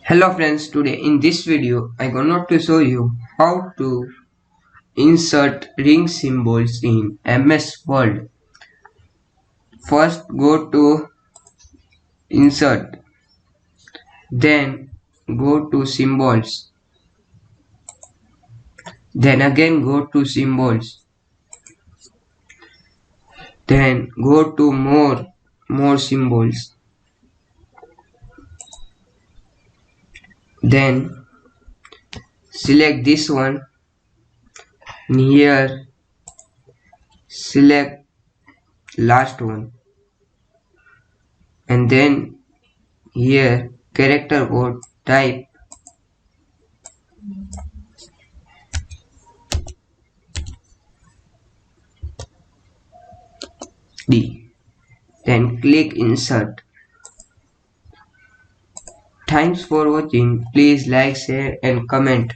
Hello friends, today in this video I gonna to show you how to insert ring symbols in MS Word. First go to insert, then go to symbols, then again go to symbols, then go to more symbols, then select this one. Here select last one, and then here character code type D, then click insert. Thanks for watching. Please like, share and comment.